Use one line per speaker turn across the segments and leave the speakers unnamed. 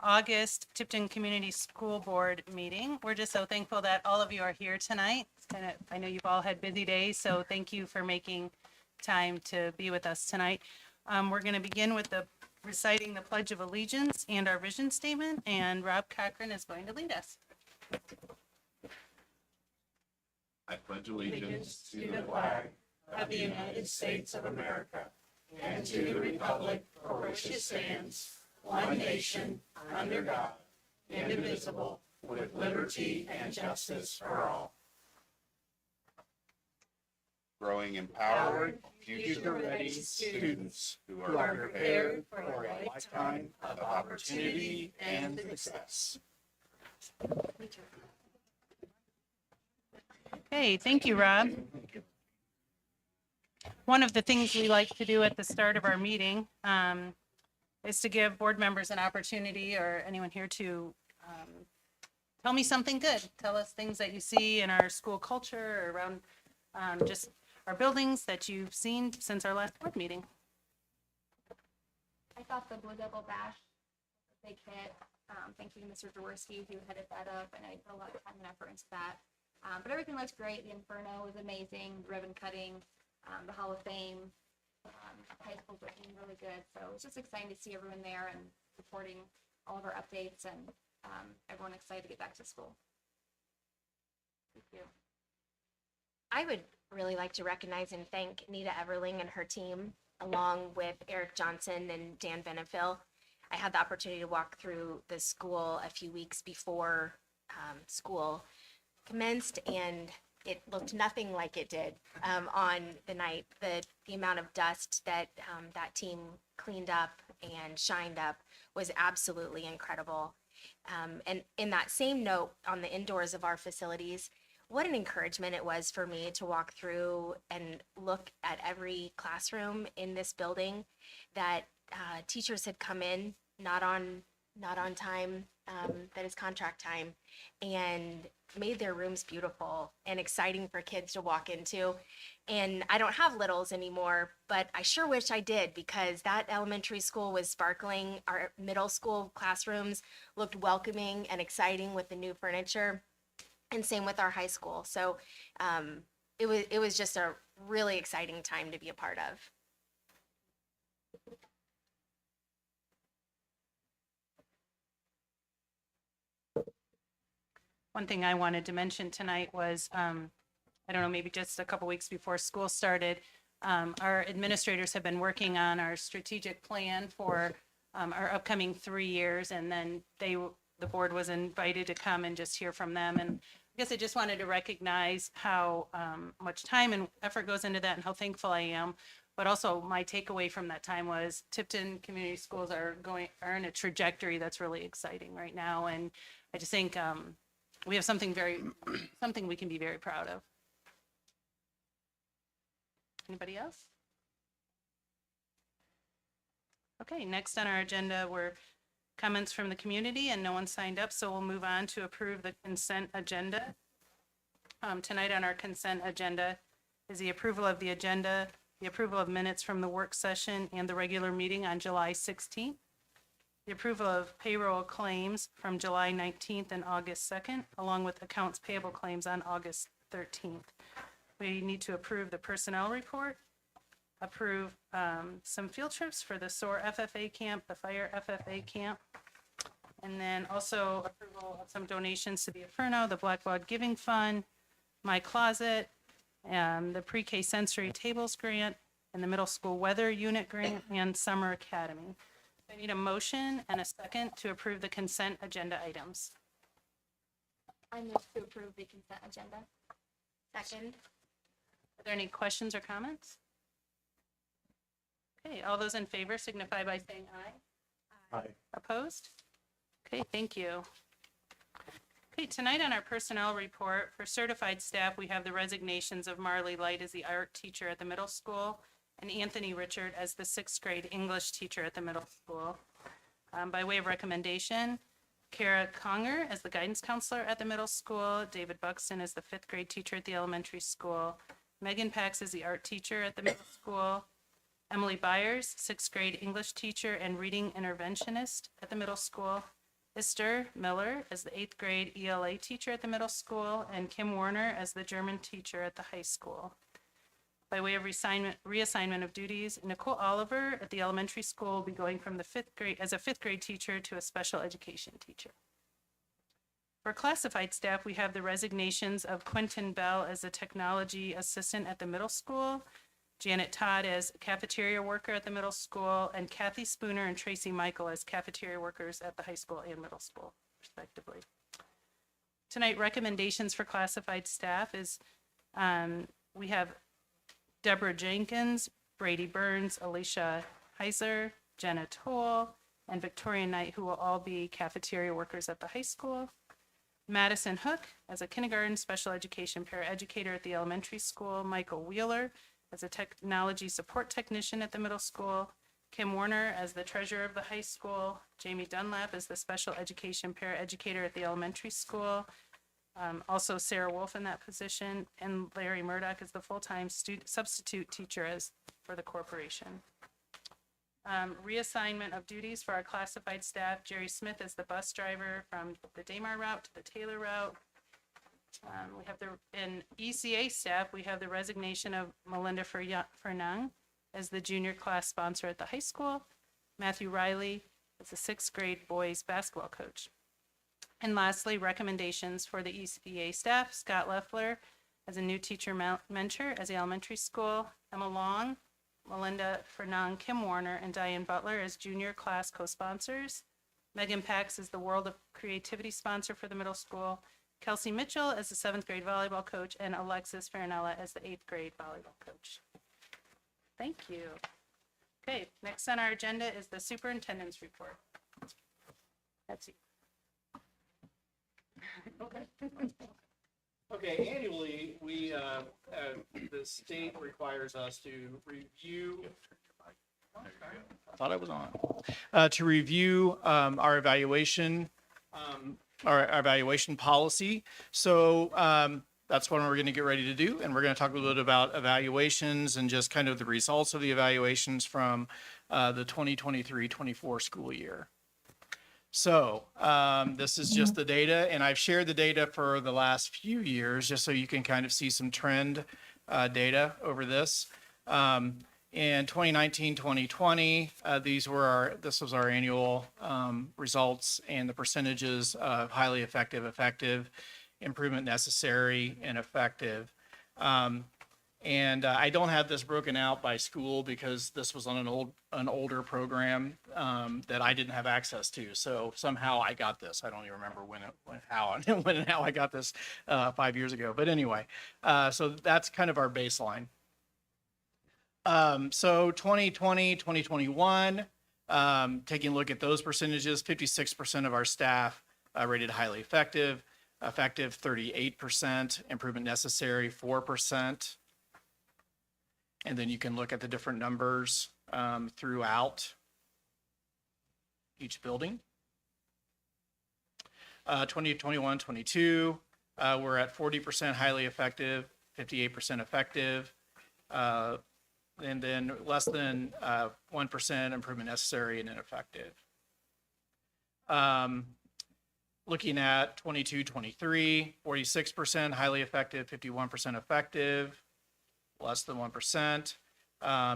August Tipton Community School Board meeting. We're just so thankful that all of you are here tonight. I know you've all had busy days, so thank you for making time to be with us tonight. We're going to begin with the reciting the Pledge of Allegiance and our vision statement, and Rob Cochran is going to lead us.
I pledge allegiance to the flag of the United States of America and to the republic for which it stands, one nation, under God, indivisible, with liberty and justice for all. Growing empowered, future-ready students who are prepared for a lifetime of opportunity and success.
Okay, thank you, Rob. One of the things we like to do at the start of our meeting is to give board members an opportunity, or anyone here, to tell me something good. Tell us things that you see in our school culture or around just our buildings that you've seen since our last board meeting.
I thought the Blue Devil Bash was a big hit. Thank you to Mr. Jaworski who headed that up, and I put a lot of time and effort into that. But everything looks great. The Inferno was amazing. Ribbon cutting, the Hall of Fame, high school's looking really good. So it's just exciting to see everyone there and supporting all of our updates, and everyone excited to get back to school. Thank you.
I would really like to recognize and thank Nita Everling and her team, along with Eric Johnson and Dan Benefil. I had the opportunity to walk through the school a few weeks before school commenced, and it looked nothing like it did on the night. The amount of dust that that team cleaned up and shined up was absolutely incredible. And in that same note, on the indoors of our facilities, what an encouragement it was for me to walk through and look at every classroom in this building that teachers had come in not on time, that is contract time, and made their rooms beautiful and exciting for kids to walk into. And I don't have littles anymore, but I sure wish I did, because that elementary school was sparkling. Our middle school classrooms looked welcoming and exciting with the new furniture. And same with our high school. So it was just a really exciting time to be a part of.
One thing I wanted to mention tonight was, I don't know, maybe just a couple weeks before school started, our administrators have been working on our strategic plan for our upcoming 3 years, and then the board was invited to come and just hear from them. And I guess I just wanted to recognize how much time and effort goes into that, and how thankful I am. But also my takeaway from that time was Tipton Community Schools are in a trajectory that's really exciting right now. And I just think we have something we can be very proud of. Anybody else? Okay, next on our agenda were comments from the community, and no one signed up, so we'll move on to approve the consent agenda. Tonight on our consent agenda is the approval of the agenda, the approval of minutes from the work session and the regular meeting on July 16th, the approval of payroll claims from July 19th and August 2nd, along with accounts payable claims on August 13th. We need to approve the personnel report, approve some field trips for the SOAR FFA camp, the fire FFA camp, and then also approval of some donations to the Inferno, the Blackbaud Giving Fund, My Closet, the Pre-K Sensory Tables Grant, and the Middle School Weather Unit Grant, and Summer Academy. I need a motion and a second to approve the consent agenda items.
I move to approve the consent agenda.
Second.
Are there any questions or comments? Okay, all those in favor signify by saying aye.
Aye.
Opposed? Okay, thank you. Okay, tonight on our personnel report, for certified staff, we have the resignations of Marley Light as the art teacher at the middle school and Anthony Richard as the 6th grade English teacher at the middle school. By way of recommendation, Kara Conger as the guidance counselor at the middle school, David Buxton as the 5th grade teacher at the elementary school, Megan Pax as the art teacher at the middle school, Emily Byers, 6th grade English teacher and reading interventionist at the middle school, Esther Miller as the 8th grade ELA teacher at the middle school, and Kim Warner as the German teacher at the high school. By way of reassignment of duties, Nicole Oliver at the elementary school will be going from the 5th grade, as a 5th grade teacher to a special education teacher. For classified staff, we have the resignations of Quentin Bell as a technology assistant at the middle school, Janet Todd as cafeteria worker at the middle school, and Kathy Spooner and Tracy Michael as cafeteria workers at the high school and middle school, respectively. Tonight, recommendations for classified staff is we have Deborah Jenkins, Brady Burns, Alicia Heiser, Jenna Toll, and Victoria Knight, who will all be cafeteria workers at the high school. Madison Hook as a kindergarten special education paraeducator at the elementary school. Michael Wheeler as a technology support technician at the middle school. Kim Warner as the treasurer of the high school. Jamie Dunlap as the special education paraeducator at the elementary school. Also Sarah Wolf in that position, and Larry Murdoch as the full-time substitute teacher for the corporation. Reassignment of duties for our classified staff, Jerry Smith as the bus driver from the Damar route to the Taylor route. We have in ECA staff, we have the resignation of Melinda Fernang as the junior class sponsor at the high school. Matthew Riley as the 6th grade boys basketball coach. And lastly, recommendations for the ECA staff, Scott Leffler as a new teacher mentor as the elementary school, Emma Long, Melinda Fernang, Kim Warner, and Diane Butler as junior class co-sponsors. Megan Pax is the World of Creativity sponsor for the middle school. Kelsey Mitchell as the 7th grade volleyball coach, and Alexis Farinella as the 8th grade volleyball coach. Thank you. Okay, next on our agenda is the superintendent's report. That's you.
Okay, annually, the state requires us to review. I thought I was on. To review our evaluation policy. So that's what we're going to get ready to do. And we're going to talk a little bit about evaluations and just kind of the results of the evaluations from the 2023-24 school year. So this is just the data, and I've shared the data for the last few years just so you can kind of see some trend data over this. In 2019, 2020, this was our annual results and the percentages of highly effective, effective, improvement necessary, and effective. I don't have this broken out by school because this was on an older program that I didn't have access to. So somehow I got this. I don't even remember when and how I got this 5 years ago. But anyway, so that's kind of our baseline. So 2020, 2021, taking a look at those percentages, 56% of our staff rated highly effective, effective 38%, improvement necessary 4%. And then you can look at the different numbers throughout each building. 2021, 22, we're at 40% highly effective, 58% effective, and then less than 1% improvement necessary and ineffective. Looking at 22, 23, 46% highly effective, 51% effective, less than 1%,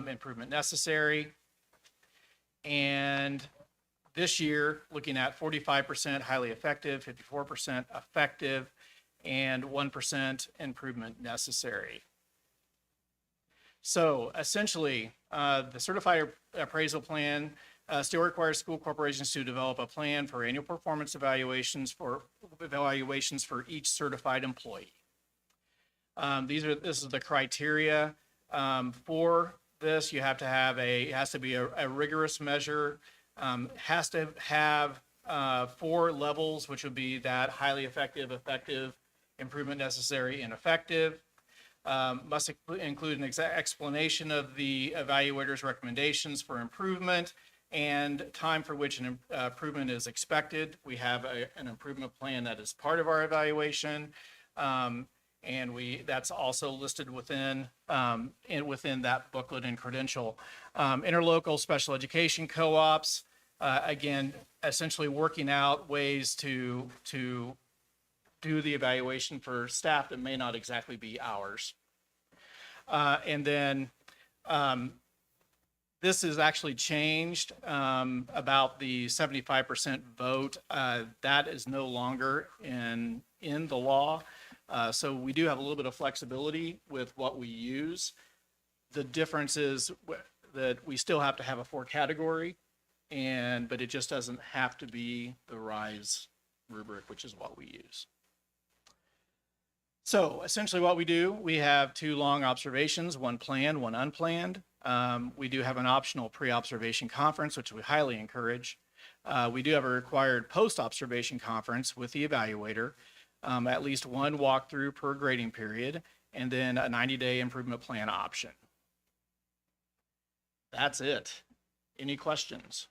improvement necessary. And this year, looking at 45% highly effective, 54% effective, and 1% improvement necessary. So essentially, the certified appraisal plan still requires school corporations to develop a plan for annual performance evaluations for each certified employee. This is the criteria for this. You have to have it has to be a rigorous measure, has to have 4 levels, which would be that highly effective, effective, improvement necessary, and effective. Must include an exact explanation of the evaluator's recommendations for improvement and time for which an improvement is expected. We have an improvement plan that is part of our evaluation. And that's also listed within that booklet and credential. Interlocal special education co-ops, Again, essentially working out ways to do the evaluation for staff that may not exactly be ours. And then this is actually changed about the 75% vote. That is no longer in the law. So we do have a little bit of flexibility with what we use. The difference is that we still have to have a 4-category, but it just doesn't have to be the RISE rubric, which is what we use. So essentially what we do, we have 2 long observations, 1 planned, 1 unplanned. We do have an optional pre-observation conference, which we highly encourage. We do have a required post-observation conference with the evaluator, at least 1 walkthrough per grading period, and then a 90-day improvement plan option. That's it. Any questions?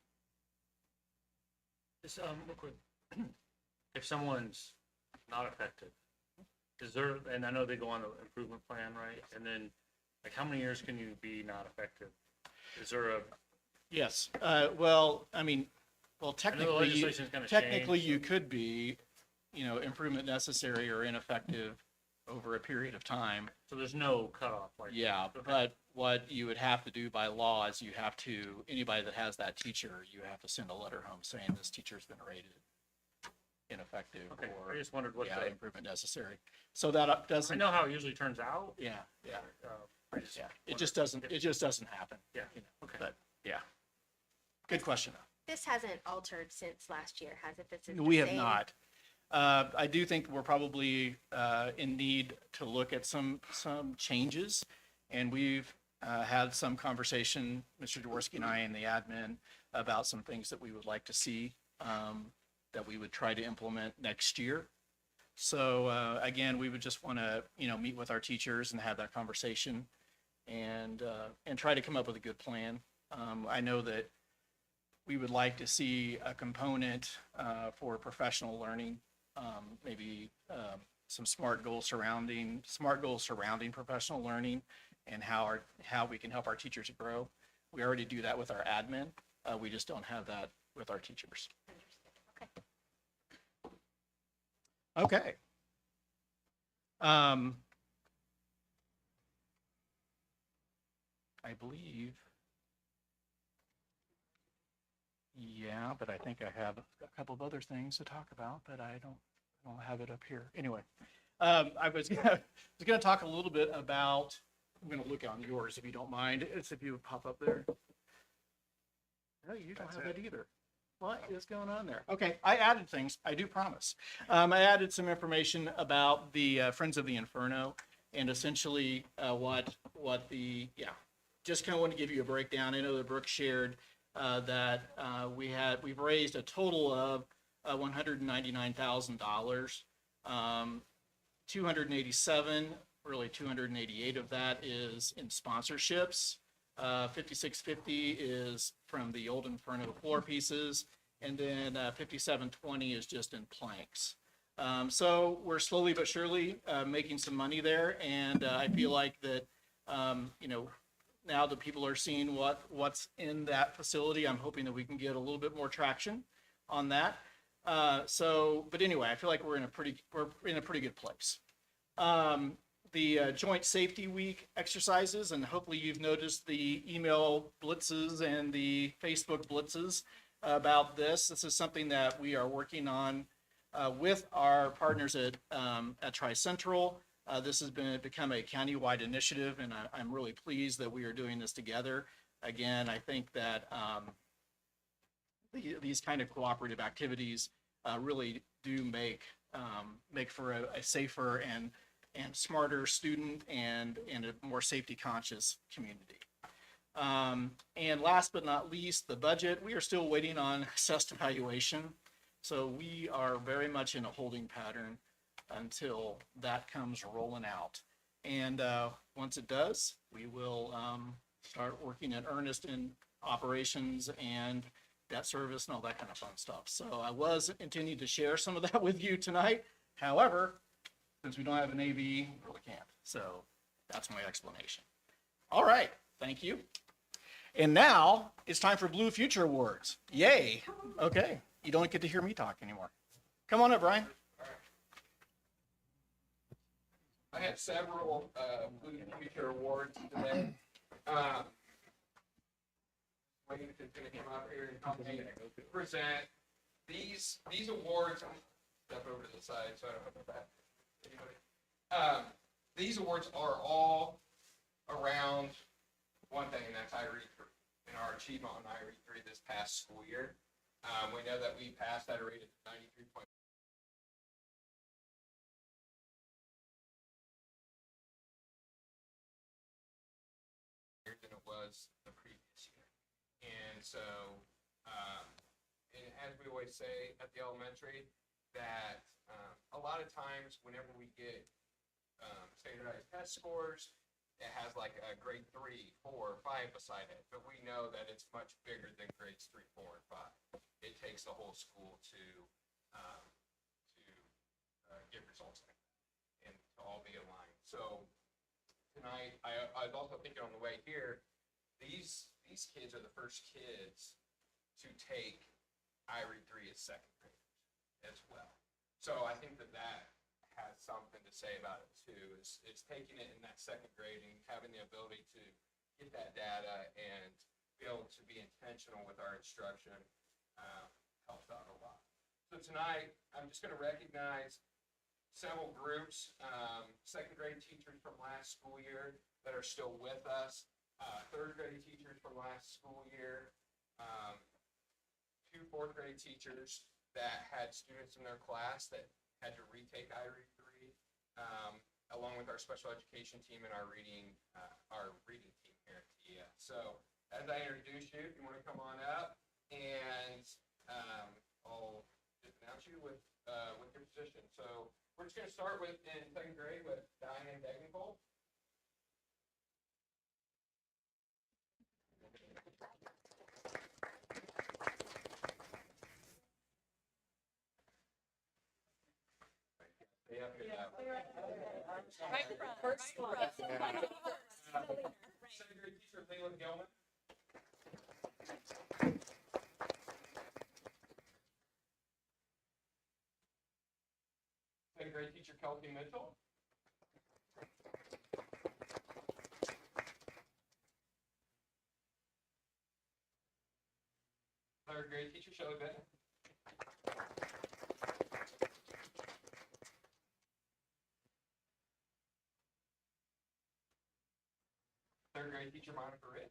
Just, real quick, if someone's not effective, is there, and I know they go on an improvement plan, right? And then, like, how many years can you be not effective? Is there a,
Yes. Well, I mean, well,
I know the legislation's gonna
technically
change,
you could be, improvement necessary or ineffective over a period of time.
so there's no cutoff, like.
Yeah,
Okay.
but what you would have to do by law is you have to, anybody that has that teacher, you have to send a letter home saying this teacher's been rated ineffective
Okay,
or,
I just wondered what
yeah,
the,
improvement necessary. So that
I
doesn't,
know how it usually turns out.
yeah, yeah,
I just
yeah. It
wondered
just doesn't,
if-
it just doesn't happen.
Yeah,
you know,
okay.
But, yeah. Good question.
This hasn't altered since last year, has it? This is the
We have
same?
not. I do think we're probably in need to look at some changes, and we've had some conversation, Mr. Jaworski and I and the admin, about some things that we would like to see that we would try to implement next year. So again, we would just want to meet with our teachers and have that conversation, and try to come up with a good plan. I know that we would like to see a component for professional learning, maybe some SMART goals surrounding professional learning, and how we can help our teachers grow. We already do that with our admin. We just don't have that with our teachers.
Understood. Okay.
Okay. I believe. Yeah, but I think I have a couple of other things to talk about, but I don't have it up here. Anyway, I was gonna talk a little bit about. I'm gonna look on yours if you don't mind. It's if you would pop up there. No, you don't have that either. What is going on there? Okay, I added things. I do promise. I added some information about the Friends of the Inferno, and essentially what the just kind of want to give you a breakdown. I know that Brooke shared that we've raised a total of $199,000. 287, really 288 of that is in sponsorships. 5650 is from the old Inferno floor pieces, and then 5720 is just in planks. So we're slowly but surely making some money there, and I feel like that now that people are seeing what's in that facility, I'm hoping that we can get a little bit more traction on that. But anyway, I feel like we're in a pretty good place. The Joint Safety Week exercises, and hopefully you've noticed the email blitzes and the Facebook blitzes about this. This is something that we are working on with our partners at Tri-Central. This has become a countywide initiative, and I'm really pleased that we are doing this together. Again, I think that these kind of cooperative activities really do make for a safer and smarter student and a more safety conscious community. And last but not least, the budget. We are still waiting on assessed evaluation. So we are very much in a holding pattern until that comes rolling out. And once it does, we will start working in earnest in operations and debt service and all that kind of fun stuff. So I was intending to share some of that with you tonight. However, since we don't have an AV, we really can't. So that's my explanation. All right, thank you. And now it's time for Blue Future Awards. Yay. Okay. You don't get to hear me talk anymore. Come on up, Brian.
I have several Blue Future Awards today. Wayne is going to come up here and help me present these awards. Step over to the side so I don't have to back anybody. These awards are all around one thing, and that's IRE3 and our achievement on IRE3 this past school year. We know that we passed at a rate of 93.1. Than it was the previous year. And so, and as we always say at the elementary, that a lot of times whenever we get standardized test scores, it has like a grade 3, 4, 5 beside it, but we know that it's much bigger than grades 3, 4, and 5. It takes the whole school to get results like that and to all be aligned. So tonight, I was also thinking on the way here, these kids are the first kids to take IRE3 as second graders as well. So I think that has something to say about it too, is it's taking it in that second grade and having the ability to get that data and be able to be intentional with our instruction helps out a lot. So tonight, I'm just going to recognize several groups, second grade teachers from last school year that are still with us, third grade teachers from last school year, 2 fourth grade teachers that had students in their class that had to retake IRE3, along with our special education team and our reading team here at TES. So as I introduce you, if you want to come on up, and I'll just announce you with your position. So we're just going to start with in second grade with Diane Degenfold. Stay up here now. Second grade teacher Leland Gilman. Second grade teacher Kelsey Mitchell. Third grade teacher Shelley Bennett. Third grade teacher Monica Ritt.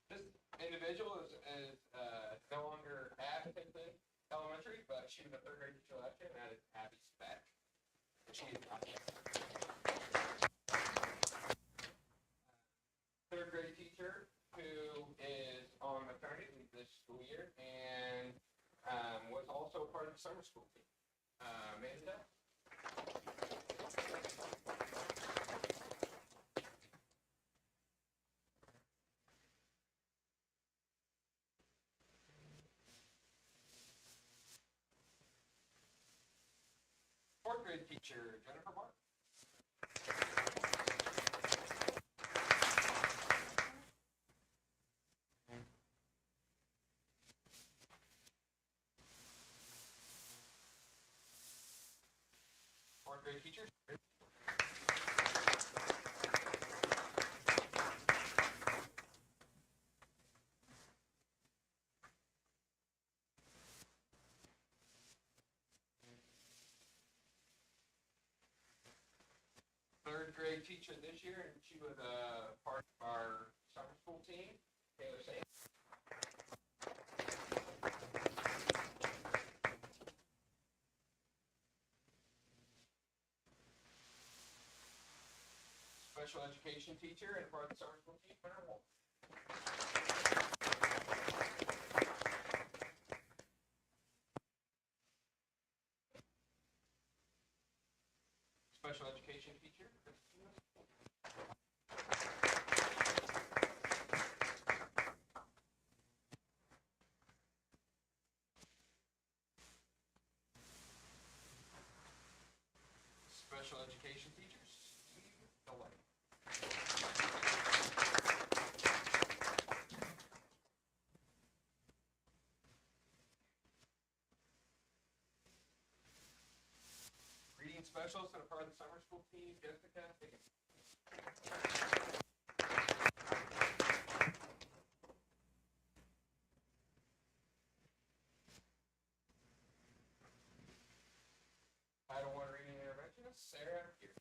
This individual is no longer at Pickton Elementary, but she was a third grade teacher last year, and that is Abby Speck. She is not yet. Third grade teacher who is on maternity leave this school year and was also part of the summer school team. Amanda. Fourth grade teacher Jennifer Mark. Fourth grade teacher. Third grade teacher this year, and she was a part of our summer school team, Taylor Saint. Special education teacher and part of the summer school team, Hunter Wolf. Special education teacher, Christina. education teachers, Steve Delaney. Reading specialist and a part of the summer school team, Jessica Higgins. Title I reading interventionist, Sarah Pierce.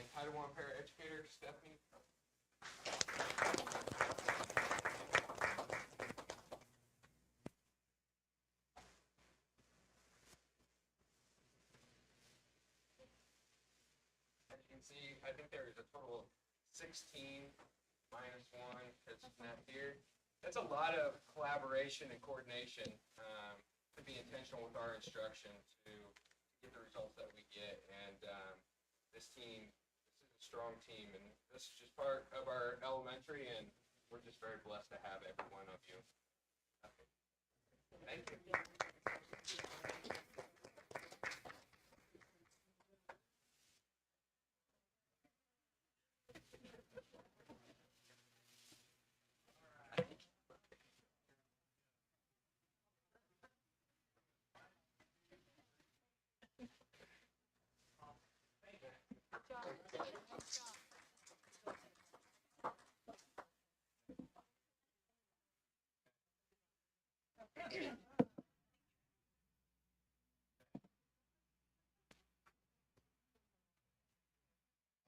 And Title I paraeducator, Stephanie. As you can see, I think there is a total of 16 minus one because it's not here. That's a lot of collaboration and coordination to be intentional with our instruction to get the results that we get. And this team, this is a strong team, and this is just part of our elementary, and we're just very blessed to have every one of you. Okay. Thank you.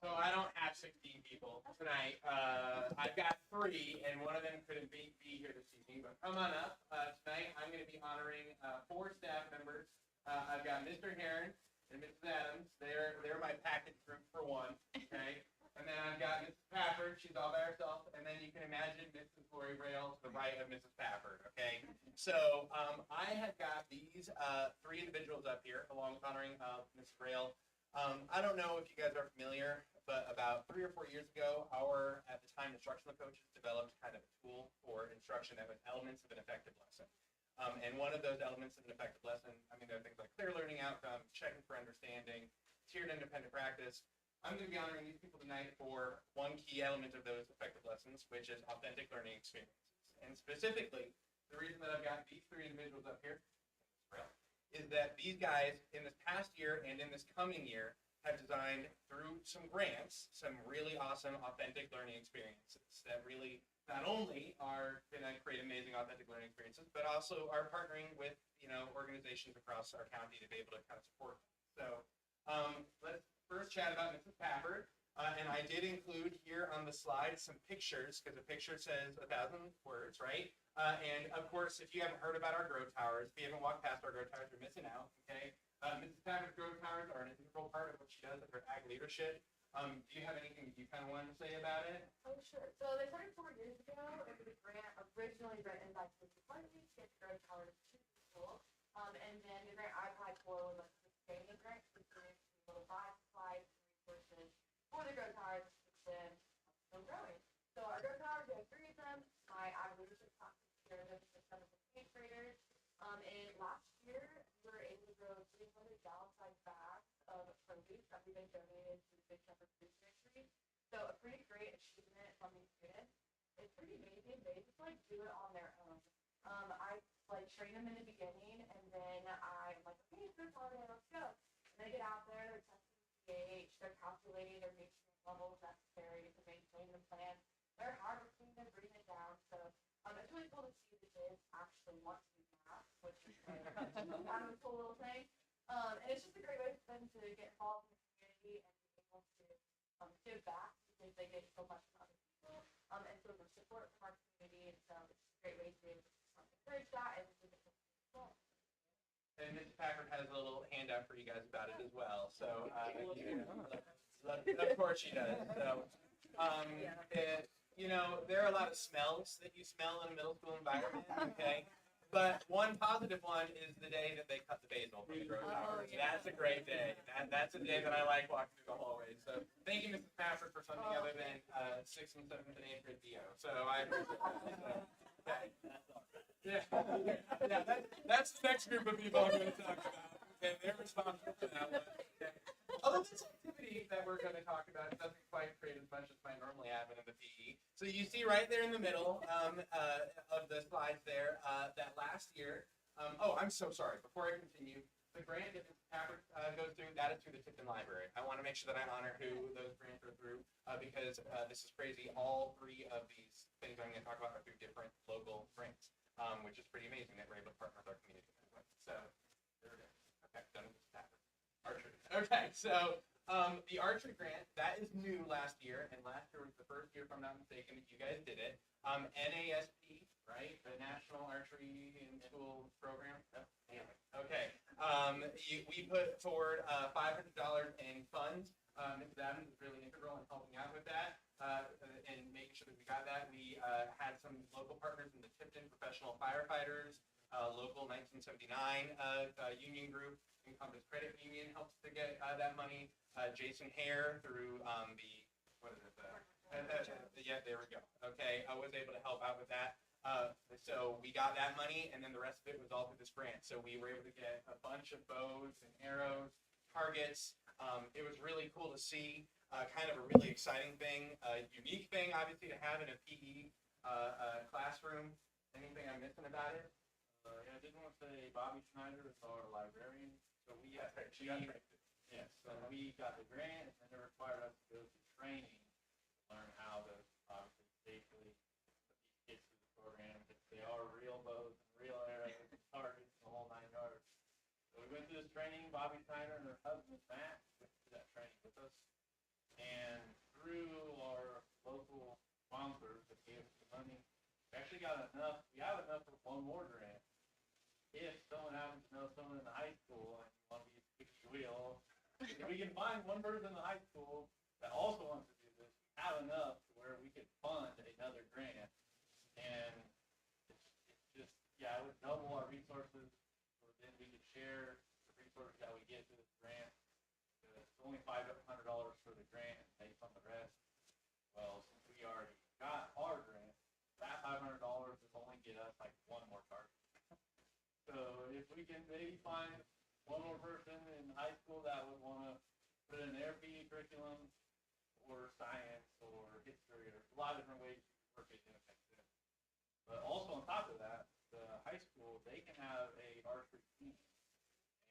So I don't have 16 people tonight. I've got 3, and one of them couldn't be here this evening. But come on up. Tonight I'm going to be honoring 4 staff members. I've got Mr. Heron and Mrs. Adams. They're my package group for one. Okay. And then I've got Mrs. Pafford. She's all by herself. And then you can imagine Mrs. Lori Rail to the right of Mrs. Pafford. Okay. So I have got these 3 individuals up here, along with honoring Mrs. Rail. I don't know if you guys are familiar, but about 3 or 4 years ago, our, at the time, instructional coaches developed kind of a tool for instruction that was elements of an effective lesson. And one of those elements of an effective lesson, I mean, there are things like clear learning outcomes, checking for understanding, tiered independent practice. I'm going to be honoring these people tonight for one key element of those effective lessons, which is authentic learning experiences. And specifically, the reason that I've got these 3 individuals up here is that these guys in this past year and in this coming year have designed through some grants, some really awesome authentic learning experiences that really not only are going to create amazing authentic learning experiences, but also are partnering with, organizations across our county to be able to kind of support them. So let's first chat about Mrs. Pafford. And I did include here on the slide some pictures, because a picture says 1,000 words, right? And of course, if you haven't heard about our grow towers, if you haven't walked past our grow towers, you're missing out, okay? Mrs. Pafford's grow towers are an integral part of what she does with her ag leadership. Do you have anything you kind of wanted to say about it?
Oh, sure. So they started 4 years ago. It was a grant originally written by Mrs. Hartley to get grow towers to the school. And then the grant I applied for was a sustaining grant, which is little five slides, resources for the grow towers to then still growing. So our grow towers, we have 3 of them. My ag leadership class is here, this is 7th and 8th graders. And last year, we were able to grow 300 gallon-sized bags of produce that we've been donated to the Big Shepherd Food Pantry. So a pretty great achievement from these students. It's pretty amazing. They just do it on their own. I train them in the beginning, and then I'm like, okay, it's good holiday, let's go. And they get out there, they're testing pH, they're calculating their nutrient levels necessary to maintain the plant. They're harvesting, they're bringing it down. So it's really cool to see the kids actually want to do math, which is kind of a cool little thing. And it's just a great way for them to get involved in the community and be able to give back because they get so much from other people. And so the support from our community, and so it's just a great way to be able to encourage that and to get as well.
And Mrs. Pafford has a little handout for you guys about it as well. So, of course she does. So, there are a lot of smells that you smell in a middle school environment, okay? But one positive one is the day that they cut the basil from the grow tower. That's a great day. That's a day that I like walking through the hallways. So thank you, Mrs. Pafford, for something other than 6th and 7th and 8th grade DO. So I appreciate that. Okay. Yeah, that's the next group of people I'm going to talk about. Okay, they're responsible for that one. Okay. Although this activity that we're going to talk about doesn't quite create as much as might normally happen in the PE. So you see right there in the middle of the slides there that last year. I'm so sorry. Before I continue, the grant that Mr. Pafford goes through, that is through the Tipton Library. I want to make sure that I honor who those grants are through because this is crazy. All 3 of these things I'm going to talk about are through different local grants, which is pretty amazing that we're able to partner with our community. So there it is. Okay, done with Mr. Pafford. Archery. Okay, so the archery grant, that is new last year, and last year was the first year, if I'm not mistaken, that you guys did it. NASP, right? The National Archery in School Program. Oh, damn it. Okay. We put forward $500 in funds. Mrs. Adams is really integral in helping out with that and making sure that we got that. We had some local partners in the Tipton Professional Firefighters, local 1979 union group. Encompass Credit Union helps to get that money. Jason Hare through what is it? Yeah, there we go. Okay, I was able to help out with that. So we got that money, and then the rest of it was all through this grant. So we were able to get a bunch of bows and arrows, targets. It was really cool to see. Kind of a really exciting thing, a unique thing, obviously, to have in a PE classroom. Anything I'm missing about it?
Yeah, I didn't want to say Bobby Schneider is our librarian. So we got yes, so we got the grant, and they required us to go through training to learn how to obviously safely put these kids through the program. They are real bows and real arrows, and targets, the whole 9 yards. So we went through this training. Bobby Schneider and her husband Matt went through that training with us, and through our local sponsors that gave us the money, we actually got enough. We have enough for one more grant. If someone happens to know someone in the high school and you want to be a squeaky wheel, if we can find one person in the high school that also wants to do this, we have enough to where we could fund another grant. And it's just, yeah, it would double our resources, or then we could share the resources that we get through this grant. It's only $500 for the grant, and based on the rest. Well, since we already got our grant, that $500 will only get us like one more target. So if we can maybe find one more person in high school that would want to put in their PE curriculum or science or history, or a lot of different ways you can work it in affect them. But also on top of that, the high school, they can have a archery team.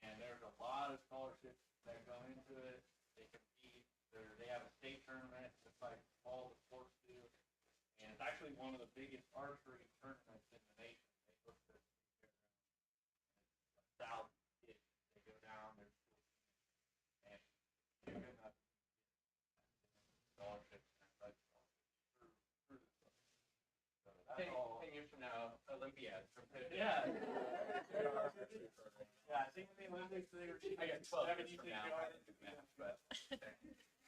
And there's a lot of scholarships that go into it. They compete. They have a state tournament, just like all the sports do. And it's actually one of the biggest archery tournaments in the nation. They put this 1,000 kids. They go down, there's and they're good enough to get scholarships and such through the book. So that's all.
10 years from now, Olympiad.
Yeah. Yeah, I think in the Olympics they were.
I got 12 years
76
from now.
yards.
But,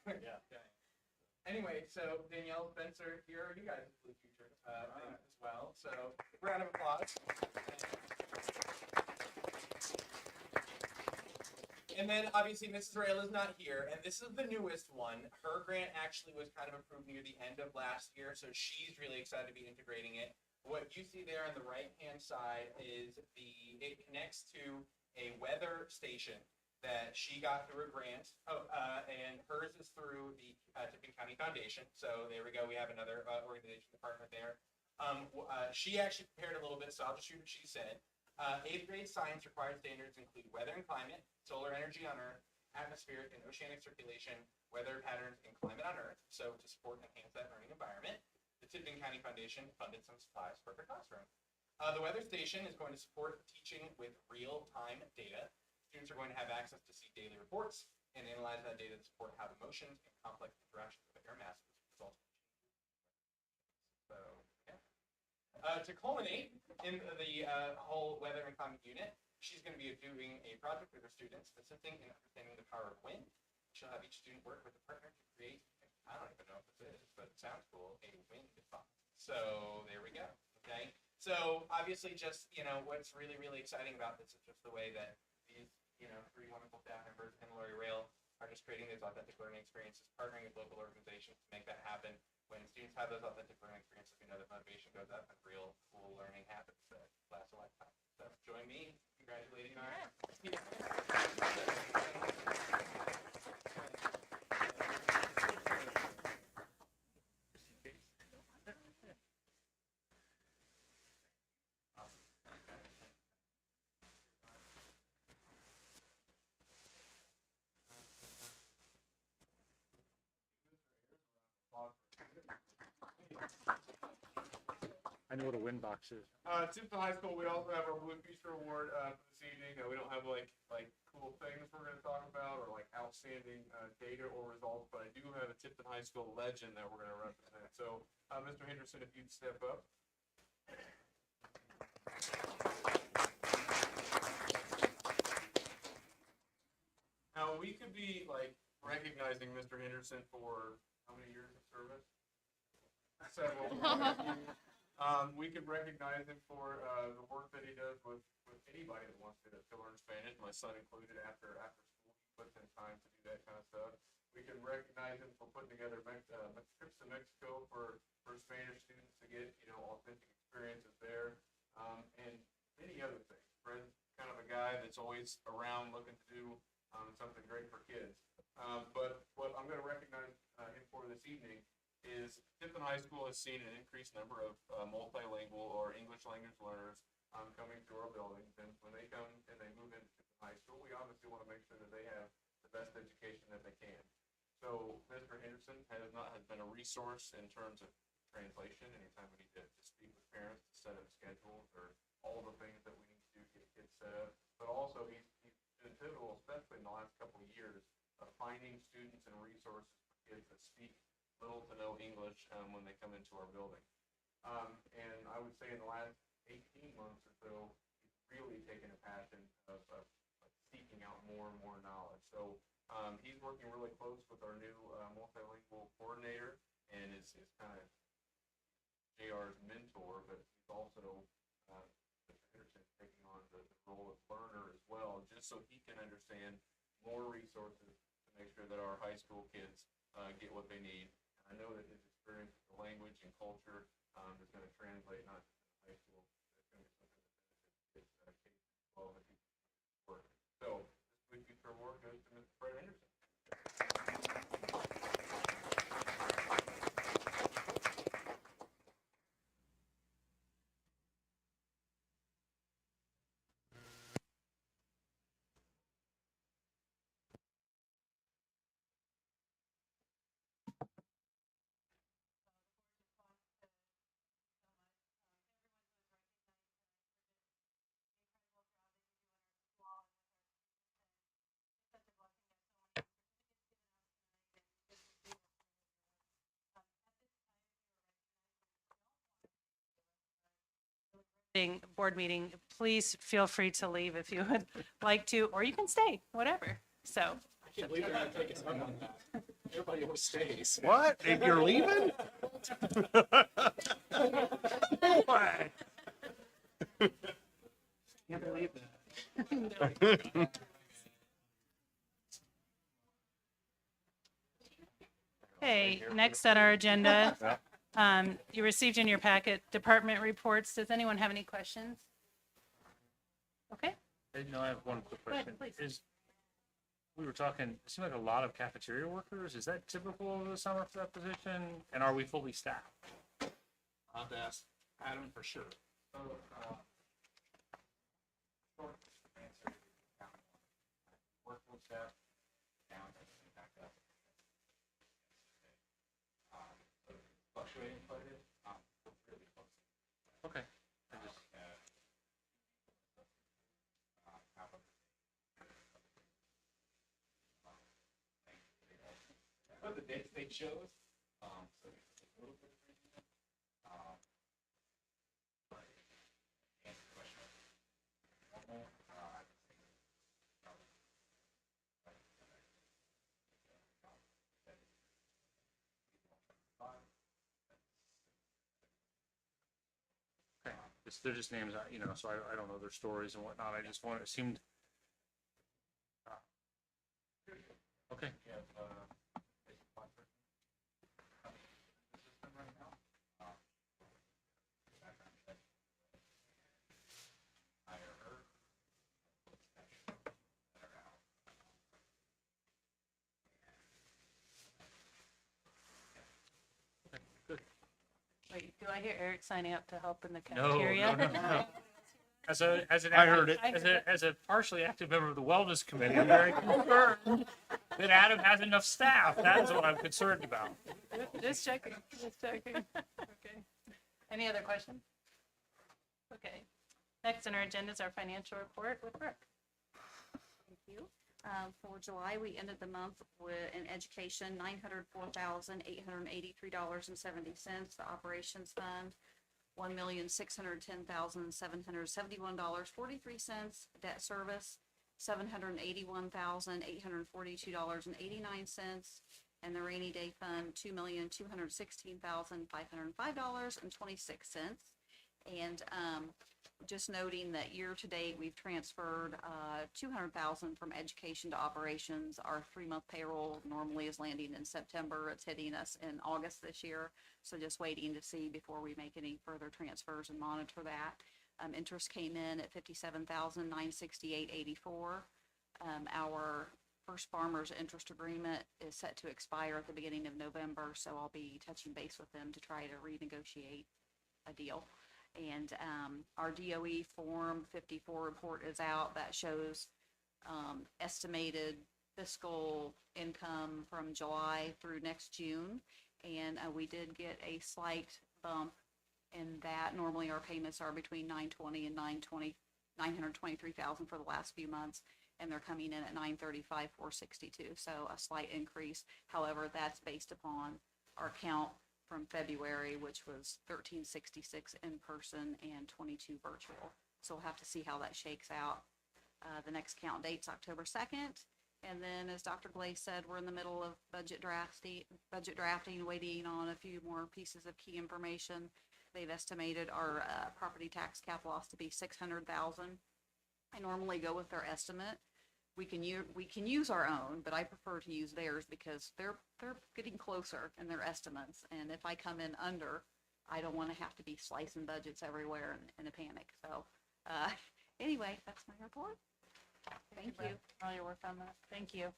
Yeah.
okay. Anyway, so Danielle, Spencer, here are you guys' Blue Future things as well. So round of applause. And then obviously Mrs. Rail is not here, and this is the newest one. Her grant actually was kind of approved near the end of last year, so she's really excited to be integrating it. What you see there on the right-hand side is it connects to a weather station that she got through a grant. And hers is through the Tipton County Foundation. So there we go. We have another organization department there. She actually prepared a little bit, so I'll just shoot what she said. 8th grade science required standards include weather and climate, solar energy on Earth, atmospheric and oceanic circulation, weather patterns, and climate on Earth. So to support and enhance that learning environment, the Tipton County Foundation funded some supplies for her classroom. The weather station is going to support teaching with real-time data. Students are going to have access to see daily reports and analyze that data to support how emotions and complex interactions with air masses result in changes. So, yeah. To culminate in the whole weather and climate unit, she's going to be doing a project with her students assisting in understanding the power of wind. She'll have each student work with a partner to create, I don't even know what this is, but it sounds cool, a wind farm. So there we go. Okay. So obviously just, what's really, really exciting about this is just the way that these, three wonderful staff members and Lori Rail are just creating these authentic learning experiences, partnering with local organizations to make that happen. When students have those authentic learning experiences, we know that motivation goes up and real cool learning happens that lasts a lifetime. So join me in congratulating our
I know what a win box is.
Tipton High School, we also have our Blue Future Award for this evening. We don't have like cool things we're going to talk about or like outstanding data or results, but I do have a Tipton High School legend that we're going to represent. So, Mr. Henderson, if you'd step up. Now, we could be like recognizing Mr. Henderson for how many years of service? Several. We could recognize him for the work that he does with anybody that wants to learn Spanish, my son included. After school, he puts in time to do that kind of stuff. We can recognize him for putting together trips to Mexico for Spanish students to get authentic experiences there, and many other things. Fred's kind of a guy that's always around looking to do something great for kids. But what I'm going to recognize him for this evening is Tipton High School has seen an increased number of multilingual or English language learners coming through our buildings. And when they come and they move into Tipton High School, we obviously want to make sure that they have the best education that they can. So Mr. Henderson has been a resource in terms of translation. Anytime we need to speak with parents to set up schedules or all the things that we need to do to get kids set up. But also he's been pivotal, especially in the last couple of years, of finding students and resources for kids that speak little to no English when they come into our building. And I would say in the last 18 months or so, he's really taken a passion of seeking out more and more knowledge. So he's working really close with our new multilingual coordinator and is kind of JR's mentor, but he's also Mr. Henderson taking on the role of learner as well, just so he can understand more resources to make sure that our high school kids get what they need. I know that his experience with the language and culture is going to translate not just in high school, but it's going to be something that benefits kids K-12 and people work. So this Blue Future Award goes to Mr. Fred Henderson.
Board meeting, please feel free to leave if you would like to, or you can stay, whatever. So,
I can't believe they're gonna take us up on that. Everybody always stays.
What? You're leaving?
What? Can't believe that.
okay, next on our agenda, you received in your packet department reports. Does anyone have any questions? Okay,
Hey, no, I have one quick
Go ahead,
question.
please.
We were talking, it seemed like a lot of cafeteria workers. Is that typical over the summer for that position? And are we fully staffed?
I'll have to ask Adam for sure.
So, short answer, workforce staff down and back up. Fluctuating quite a bit, really close.
Okay. I just,
But the dates they chose, so it's a little bit of but answer the question. Normal, I would say probably.
okay. they're just names, you know, so I don't know their stories and whatnot. I just wanted, it seemed. Okay.
Wait, do I hear Eric signing up to help in the
No,
cafeteria?
no. As an
I heard it.
As a partially active member of the wellness committee, I'm very concerned that Adam has enough staff. That is what I'm concerned about.
Just checking, just checking. Okay. Any other questions? Okay. Next on our agenda is our financial report with Brooke.
Thank you. For July, we ended the month with, in education, $904,883.70. The operations fund, $1,610,771.43. Debt service, $781,842.89. And the rainy day fund, $2,216,505.26. And just noting that year to date, we've transferred $200,000 from education to operations. Our 3-month payroll normally is landing in September. It's hitting us in August this year. So just waiting to see before we make any further transfers and monitor that. Interest came in at $57,968.84. Our First Farmers interest agreement is set to expire at the beginning of November, so I'll be touching base with them to try to renegotiate a deal. And our DOE Form 54 report is out. That shows estimated fiscal income from July through next June. And we did get a slight bump in that. Normally our payments are between $920,000 and $923,000 for the last few months. And they're coming in at $935,462. So a slight increase. However, that's based upon our count from February, which was 1366 in person and 22 virtual. So we'll have to see how that shakes out. The next count date's October 2nd. And then, as Dr. Glaze said, we're in the middle of budget drafting, waiting on a few more pieces of key information. They've estimated our property tax cap loss to be $600,000. I normally go with their estimate. We can use our own, but I prefer to use theirs because they're getting closer in their estimates. And if I come in under, I don't want to have to be slicing budgets everywhere in a panic. So anyway, that's my report. Thank you.
All your work on that. Thank you.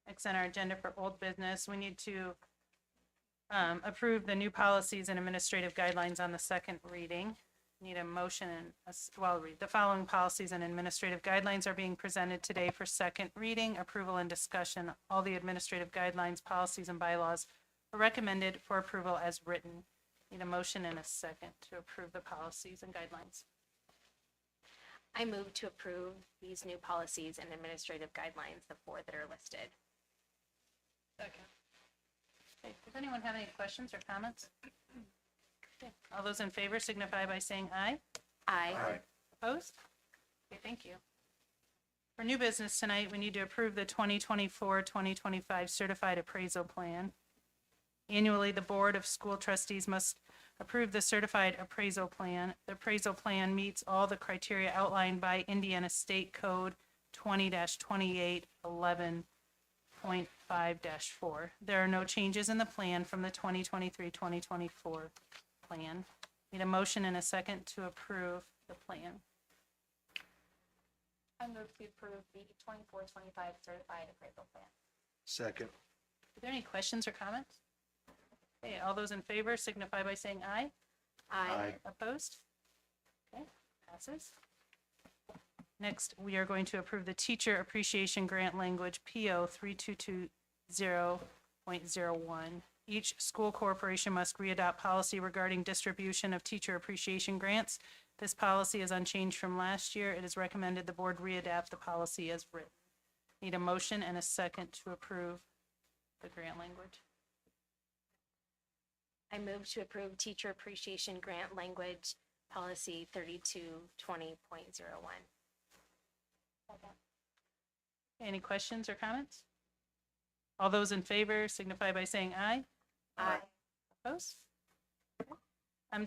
Next on our agenda for old business, we need to approve the new policies and administrative guidelines on the second reading. Need a motion and, well, read the following policies and administrative guidelines are being presented today for second reading, approval and discussion. All the administrative guidelines, policies, and bylaws are recommended for approval as written. Need a motion and a second to approve the policies and guidelines.
I move to approve these new policies and administrative guidelines, the 4 that are listed.
Second. Okay, does anyone have any questions or comments? Okay, all those in favor signify by saying aye.
Aye.
Opposed? Okay, thank you. For new business tonight, we need to approve the 2024-2025 Certified Appraisal Plan. Annually, the Board of School Trustees must approve the Certified Appraisal Plan. The appraisal plan meets all the criteria outlined by Indiana State Code 20-2811.5-4. There are no changes in the plan from the 2023-2024 plan. Need a motion and a second to approve the plan.
I move to approve the 24-25 certified appraisal plan.
Second.
Are there any questions or comments? Okay, all those in favor signify by saying aye.
Aye.
Opposed? Okay, passes. Next, we are going to approve the Teacher Appreciation Grant Language, PO 3220.01. Each school corporation must readopt policy regarding distribution of teacher appreciation grants. This policy is unchanged from last year. It is recommended the board readapt the policy as written. Need a motion and a second to approve the grant language.
I move to approve teacher appreciation grant language policy 3220.01.
Any questions or comments? All those in favor signify by saying aye.
Aye.
Opposed?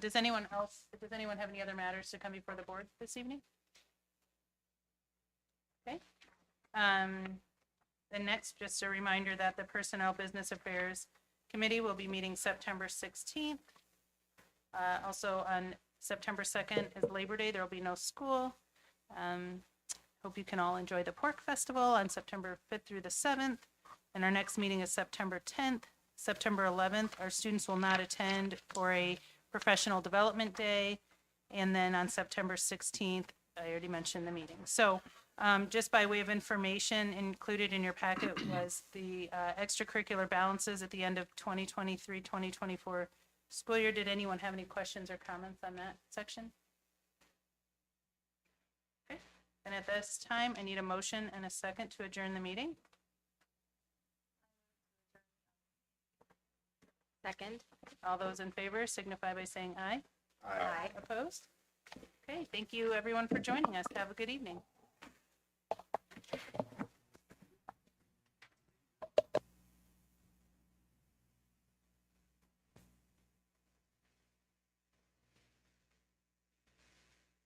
Does anyone have any other matters to come before the board this evening? Okay. The next, just a reminder that the Personnel Business Affairs Committee will be meeting September 16th. Also on September 2nd is Labor Day. There will be no school. Hope you can all enjoy the Pork Festival on September 5th through the 7th. And our next meeting is September 10th. September 11th, our students will not attend for a professional development day. And then on September 16th, I already mentioned the meeting. So just by way of information, included in your packet was the extracurricular balances at the end of 2023-2024 school year. Did anyone have any questions or comments on that section? Okay. And at this time, I need a motion and a second to adjourn the meeting.
Second.
All those in favor signify by saying aye.
Aye.
Opposed? Okay, thank you everyone for joining us. Have a good evening.